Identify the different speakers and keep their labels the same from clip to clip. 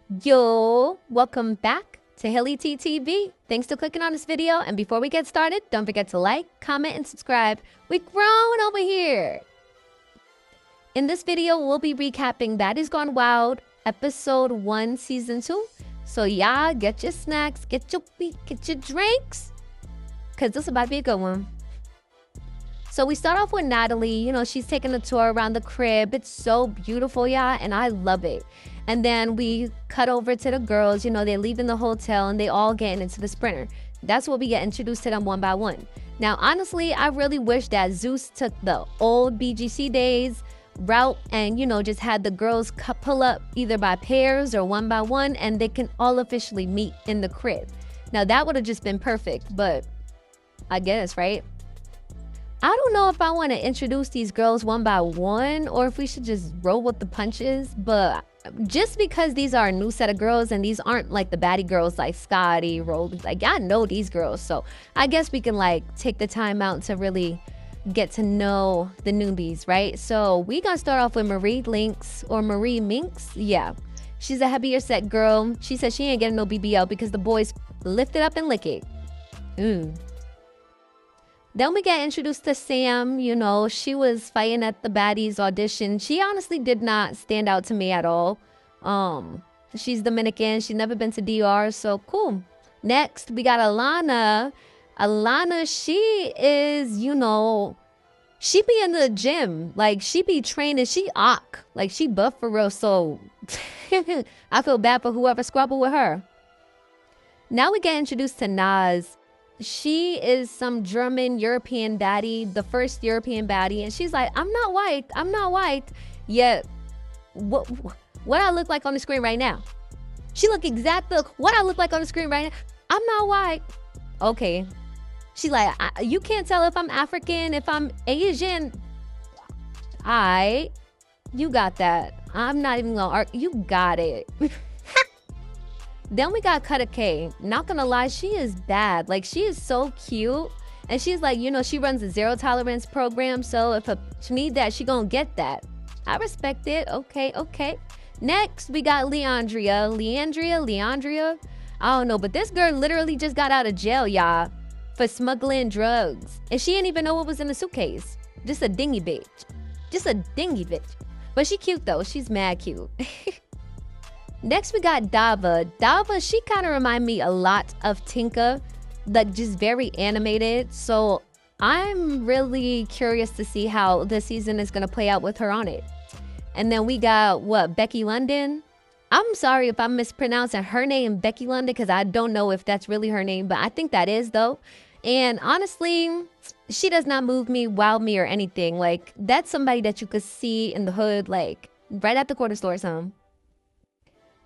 Speaker 1: Yo, welcome back to Hilly TTV. Thanks for clicking on this video. And before we get started, don't forget to like, comment, and subscribe. We're growing over here. In this video, we'll be recapping Baddies Gone Wild, episode 1, season 2. So y'all get your snacks, get your drinks, because this is about to be a good one. So we start off with Natalie. You know, she's taking a tour around the crib. It's so beautiful, y'all, and I love it. And then we cut over to the girls. You know, they're leaving the hotel and they all getting into the Sprinter. That's what we get introduced to them one by one. Now, honestly, I really wish that Zeus took the old BGC days route and, you know, just had the girls pull up either by pairs or one by one, and they can all officially meet in the crib. Now, that would have just been perfect, but I guess, right? I don't know if I want to introduce these girls one by one or if we should just roll with the punches, but just because these are a new set of girls and these aren't like the baddie girls like Scotty, Roly, like I know these girls, so I guess we can like take the time out to really get to know the newbies, right? So we gonna start off with Marie Lynx or Marie Minx. Yeah, she's a heavier set girl. She said she ain't getting no BBL because the boys lift it up and lick it. Then we get introduced to Sam. You know, she was fighting at the Baddies audition. She honestly did not stand out to me at all. She's Dominican. She's never been to DR, so cool. Next, we got Alana. Alana, she is, you know, she be in the gym. Like, she be training. She like, she buff for real, so I feel bad for whoever squabbled with her. Now we get introduced to Naz. She is some German European baddie, the first European baddie, and she's like, I'm not white. Yet, what I look like on the screen right now? She look exactly what I look like on the screen right now. I'm not white. Okay. She's like, you can't tell if I'm African, if I'm Asian. You got that. I'm not even gonna argue. You got it. Then we got Kutta K. Not gonna lie, she is bad. Like, she is so cute. And she's like, you know, she runs a zero tolerance program. So if she need that, she gonna get that. I respect it. Okay. Next, we got Leandria. I don't know, but this girl literally just got out of jail, y'all, for smuggling drugs. And she didn't even know what was in the suitcase. Just a dingy bitch. But she cute, though. She's mad cute. Next, we got Dava. Dava, she kind of remind me a lot of Tinka, like just very animated. So I'm really curious to see how the season is going to play out with her on it. And then we got, Becky London. I'm sorry if I'm mispronouncing her name, Becky London, because I don't know if that's really her name, but I think that is, though. And honestly, she does not wow me, or anything. Like, that's somebody that you could see in the hood, like, right at the corner store or something.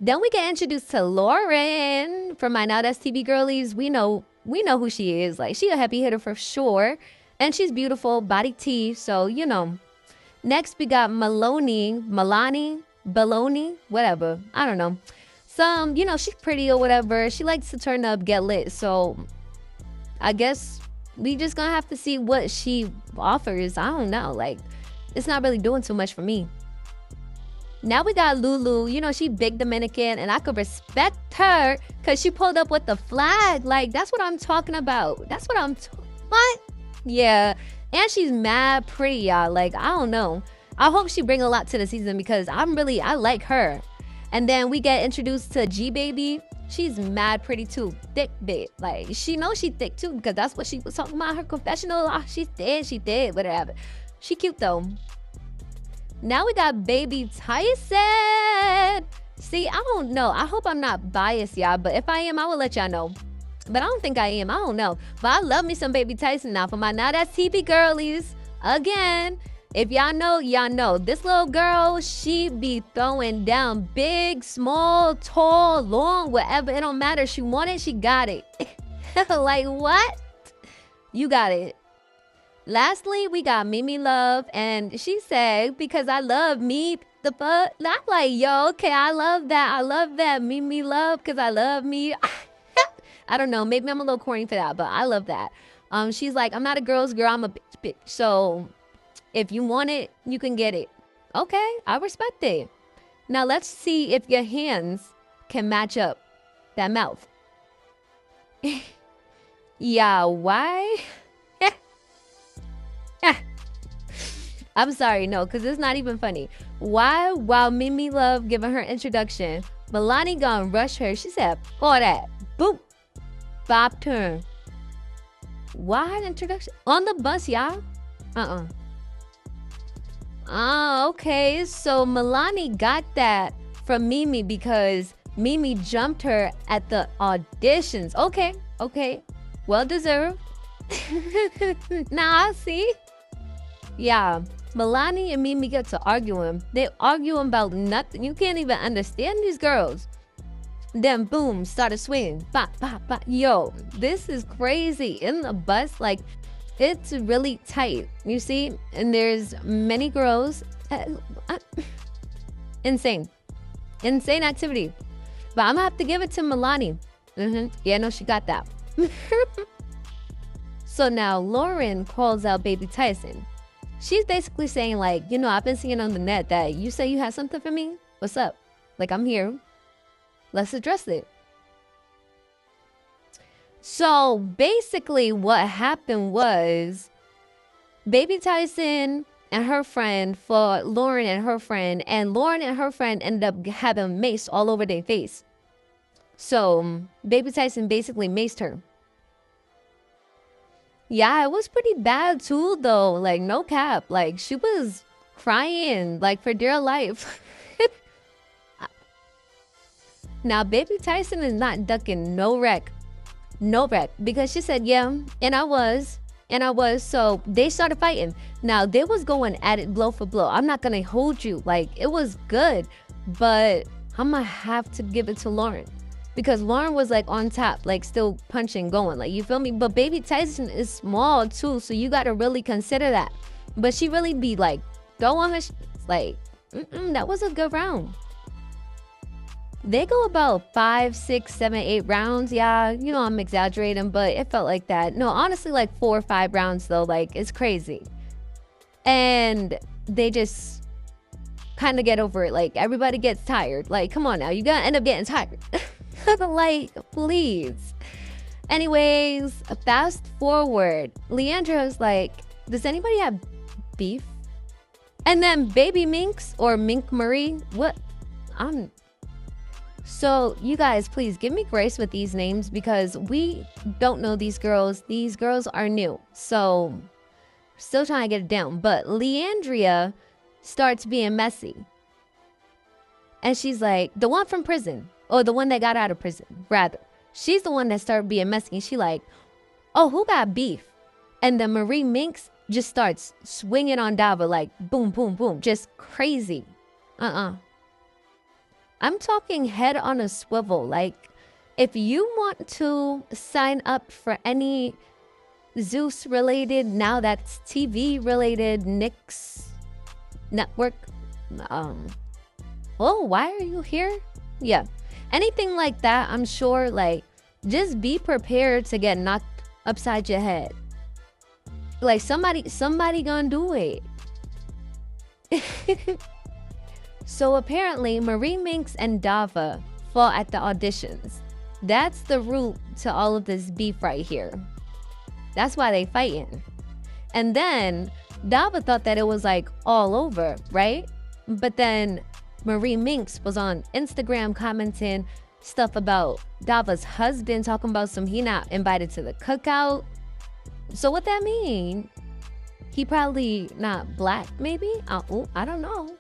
Speaker 1: Then we get introduced to Lauren from My Now That's TV Girlies. We know who she is. Like, she a heavy hitter for sure. And she's beautiful, body T, so, you know. Next, we got Baloney, whatever. I don't know. Some, you know, she's pretty or whatever. She likes to turn up, get lit. So, I guess we just gonna have to see what she offers. I don't know. Like, it's not really doing too much for me. Now we got Lulu. You know, she big Dominican, and I could respect her because she pulled up with the flag. Like, that's what I'm talking about. What? Yeah. And she's mad pretty, y'all. Like, I don't know. I hope she bring a lot to the season because I like her. And then we get introduced to G-Baby. She's mad pretty too. Thick bit. Like, she knows she thick too because that's what she was talking about her confessional. Oh, she did, whatever. She cute though. Now we got Baby Tyson. See, I don't know. I hope I'm not biased, y'all. But if I am, I will let y'all know. But I don't think I am. I don't know. But I love me some Baby Tyson now. For my Now That's TV Girlies. Again, if y'all know, y'all know. This little girl, she be throwing down big, small, tall, long, whatever. It don't matter. She want it, she got it. Like, what? You got it. Lastly, we got Mimi Love, and she said, because I love me, the fuck. I'm like, yo, okay, I love that. Mimi Love, because I love me. I don't know, maybe I'm a little corny for that, but I love that. She's like, I'm not a girl's girl, I'm a bitch. So if you want it, you can get it. Okay, I respect it. Now let's see if your hands can match up that mouth. Yeah, why? I'm sorry, no, because it's not even funny. Why, while Mimi Love giving her introduction, Milani gonna rush her. She said, "For that, boop, Bob turn." What introduction? On the bus, y'all? Oh, okay. So Milani got that from Mimi because Mimi jumped her at the auditions. Okay, okay. Well deserved. Now I see. Yeah, Milani and Mimi get to arguing. They arguing about nothing. You can't even understand these girls. Then boom, started swinging. Bop, bop, bop. Yo, this is crazy. In the bus, like, it's really tight. You see? And there's many girls. Insane. Insane activity. But I'm gonna have to give it to Milani. Yeah, no, she got that. So now Lauren calls out Baby Tyson. She's basically saying, like, you know, I've been seeing on the net that you say you had something for me. What's up? Like, I'm here. Let's address it. So basically what happened was Baby Tyson and her friend fought Lauren and her friend, and Lauren and her friend ended up having mace all over their face. So Baby Tyson basically maced her. Yeah, it was pretty bad too, though. Like, no cap. Like, she was crying, like, for dear life. Now, Baby Tyson is not ducking no wreck. No wreck. Because she said, yeah, and I was. So they started fighting. Now, they was going at it blow for blow. I'm not going to hold you. Like, it was good. But I'm going to have to give it to Lauren. Because Lauren was, like, on top, like, still punching, going. Like, you feel me? But Baby Tyson is small, too. So you got to really consider that. But she really be, like, throwing her... Like, that was a good round. They go about 5, 6, 7, 8 rounds. Yeah, you know, I'm exaggerating, but it felt like that. No, honestly, like 4 or 5 rounds, though. Like, it's crazy. And they just kind of get over it. Like, everybody gets tired. Like, come on now. You gotta end up getting tired. Like, please. Anyways, fast forward. Leandra's like, does anybody have beef? And then Baby Minx or Mink Marie. What? So you guys, please give me grace with these names because we don't know these girls. These girls are new. So still trying to get it down. But Leandria starts being messy. And she's like, the one from prison. Or the one that got out of prison, rather. She's the one that started being messy. And she like, oh, who got beef? And then Marie Minx just starts swinging on Dava like boom, boom, boom. Just crazy. I'm talking head on a swivel. Like, if you want to sign up for any Zeus related, now that's TV related, Knicks network. Oh, why are you here? Yeah. Anything like that, I'm sure, like, just be prepared to get knocked upside your head. Like, somebody gonna do it. So apparently, Marie Minx and Dava fought at the auditions. That's the root to all of this beef right here. That's why they fighting. And then Dava thought that it was like all over, right? But then Marie Minx was on Instagram commenting stuff about Dava's husband, talking about he not invited to the cookout. So what that mean? He probably not black, maybe? I don't know.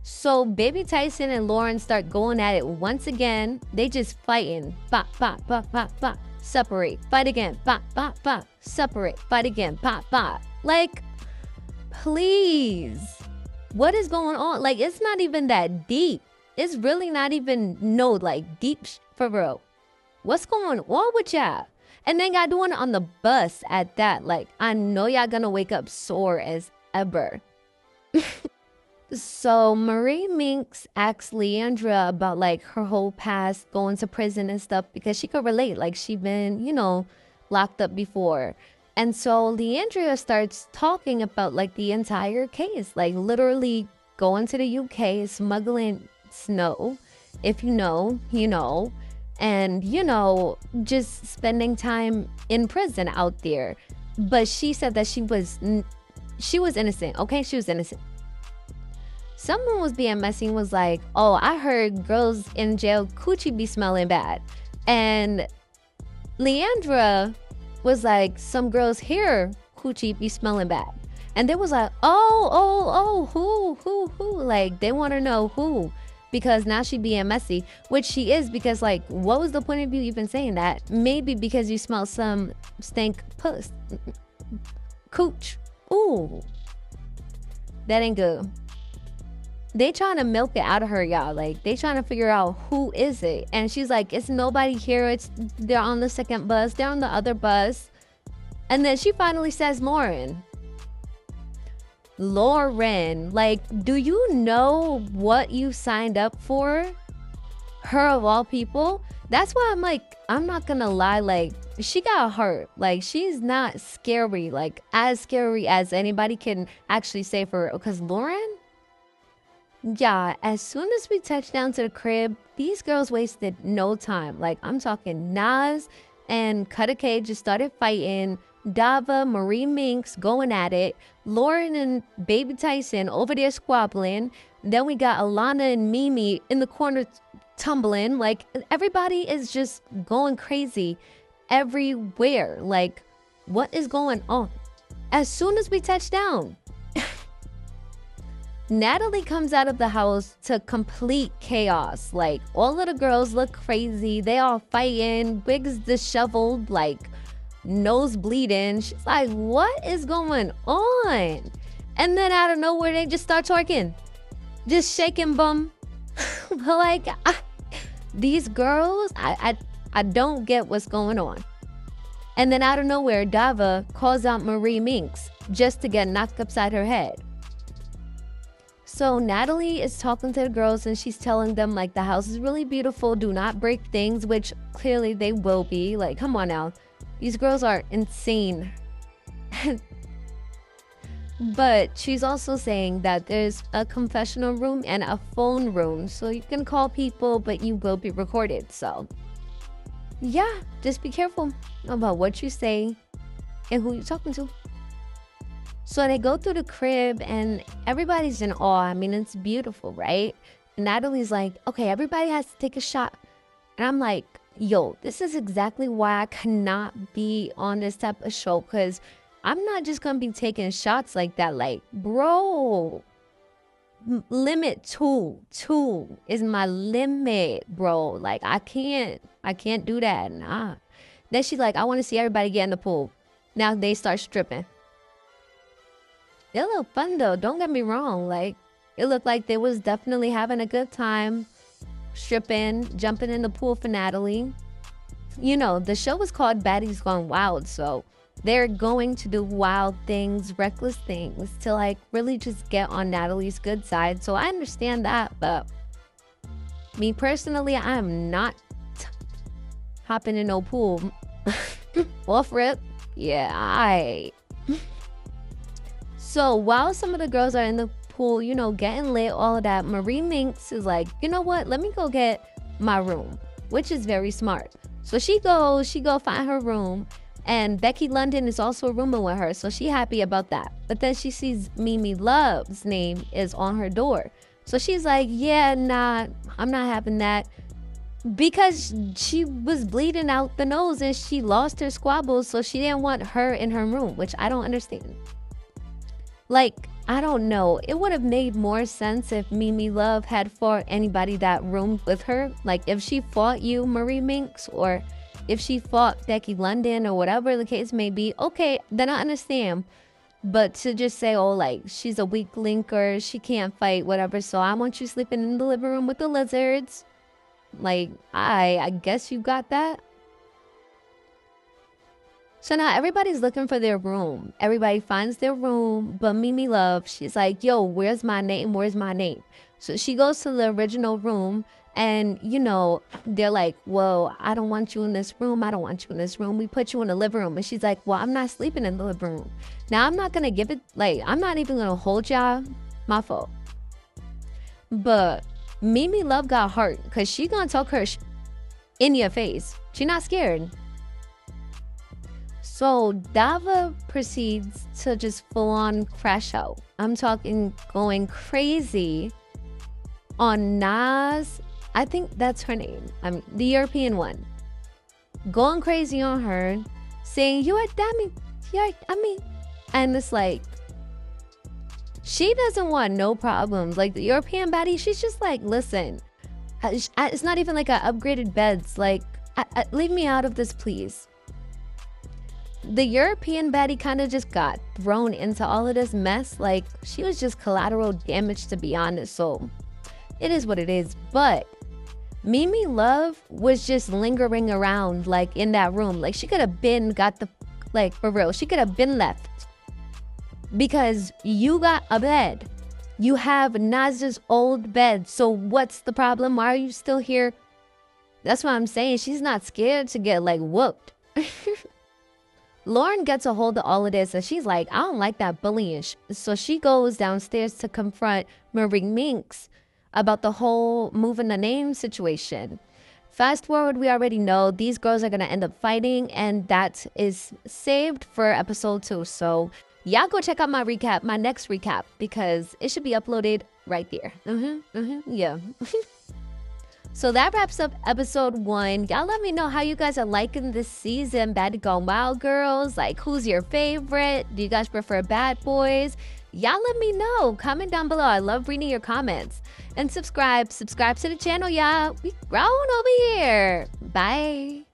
Speaker 1: So Baby Tyson and Lauren start going at it once again. They just fighting. Bop, bop, bop, bop, bop. Separate. Fight again. Bop, bop, bop. Separate. Fight again. Bop, bop. Like, please. What is going on? Like, it's not even that deep. It's really not even deep for real. What's going on with y'all? And then y'all doing it on the bus at that. Like, I know y'all gonna wake up sore as ever. So Marie Minx asks Leandra about like her whole past, going to prison and stuff, because she could relate. Like, she been, locked up before. And so Leandria starts talking about like the entire case, like literally going to the UK, smuggling snow, If you know, you know. And, just spending time in prison out there. But she said that she was innocent. Okay, she was innocent. Someone was being messy and was like, oh, I heard girls in jail coochie be smelling bad. And Leandra was like, some girls here coochie be smelling bad. And they was like, who? Like, they want to know who. Because now she being messy, which she is, because like, what was the point of you even saying that? Maybe because you smell some stank puss. Cooch. Ooh. That ain't good. They trying to milk it out of her, y'all. Like, they trying to figure out who is it. And she's like, it's nobody here. They're on the second bus. They're on the other bus. And then she finally says Lauren. Lauren, like, do you know what you signed up for? Her of all people? That's why I'm like, I'm not gonna lie, like, she got hurt. Like, she's not scary, like, as scary as anybody can actually say for her. Because Lauren? Yeah, as soon as we touched down to the crib, these girls wasted no time. Like, I'm talking Nas and Cutter K just started fighting. Dava, Marie Minx going at it. Lauren and Baby Tyson over there squabbling. Then we got Alana and Mimi in the corner tumbling. Like, everybody is just going crazy everywhere. Like, what is going on? As soon as we touch down, Natalie comes out of the house to complete chaos. Like, all of the girls look crazy. They all fighting. Wigs disheveled, like, nose bleeding. She's like, what is going on? And then out of nowhere, they just start twerking. Just shaking bum. Like, these girls, I don't get what's going on. And then out of nowhere, Dava calls out Marie Minx just to get knocked upside her head. So Natalie is talking to the girls and she's telling them, like, the house is really beautiful. Do not break things, which clearly they will be. Like, come on now. These girls are insane. But she's also saying that there's a confessional room and a phone room. So you can call people, but you will be recorded. So, yeah, just be careful about what you say and who you're talking to. So they go through the crib and everybody's in awe. I mean, it's beautiful, right? Natalie's like, okay, everybody has to take a shot. And I'm like, yo, this is exactly why I cannot be on this type of show, because I'm not just going to be taking shots like that. Like, bro, limit two is my limit, bro. Like, I can't do that. Nah. Then she's like, I want to see everybody get in the pool. Now they start stripping. They look fun though, don't get me wrong. Like, it looked like they was definitely having a good time. Stripping, jumping in the pool for Natalie. You know, the show was called Baddies Gone Wild, so they're going to do wild things, reckless things to, like, really just get on Natalie's good side. So I understand that, but me personally, I am not hopping in no pool. Off rip. Yeah, So while some of the girls are in the pool, you know, getting lit, all of that, Marie Minx is like, you know what? Let me go get my room, which is very smart. So she go find her room, and Becky London is also rooming with her, so she happy about that. But then she sees Mimi Love's name is on her door. So she's like, yeah, nah, I'm not having that. Because she was bleeding out the nose and she lost her squabbles, so she didn't want her in her room, which I don't understand. Like, I don't know. It would have made more sense if Mimi Love had fought anybody that roomed with her. Like, if she fought you, Marie Minx, or if she fought Becky London, or whatever the case may be, okay, then I understand. But to just say, oh, like, she's a weak linker, she can't fight, whatever, so I want you sleeping in the living room with the lizards. Like, I guess you got that. So now everybody's looking for their room. Everybody finds their room, but Mimi Love, she's like, yo, where's my name? Where's my name? So she goes to the original room, and, you know, they're like, well, I don't want you in this room. I don't want you in this room. We put you in the living room. And she's like, well, I'm not sleeping in the living room. Now, I'm not going to give it, like, I'm not even going to hold y'all. My fault. But Mimi Love got hurt because she gonna talk her in your face. She not scared. So Dava proceeds to just full on crash out. I'm talking going crazy on Nas. I think that's her name. I mean, the European one. Going crazy on her, saying, "You are dummy. And it's like, she doesn't want no problems. Like the European baddie, she's just like, listen, it's not even like a upgraded beds. Like, leave me out of this, please. The European baddie kind of just got thrown into all of this mess. Like, she was just collateral damage, to be honest. So it is what it is. But Mimi Love was just lingering around, like, in that room. Like, she could have been got the, like, for real, she could have been left. Because you got a bed. You have Nas's old bed. So what's the problem? Why are you still here? That's what I'm saying. She's not scared to get, like, whooped. Lauren gets a hold of all of this and she's like, I don't like that bullying. So she goes downstairs to confront Marie Minx about the whole moving the name situation. Fast forward, we already know these girls are going to end up fighting, and that is saved for episode 2. So y'all go check out my recap, my next recap, because it should be uploaded right there. Yeah. So that wraps up episode 1. Y'all let me know how you guys are liking this season. Bad Gone Wild girls. Like, who's your favorite? Do you guys prefer Bad Boys? Y'all let me know. Comment down below. I love reading your comments. And subscribe. Subscribe to the channel, y'all. We growing over here. Bye.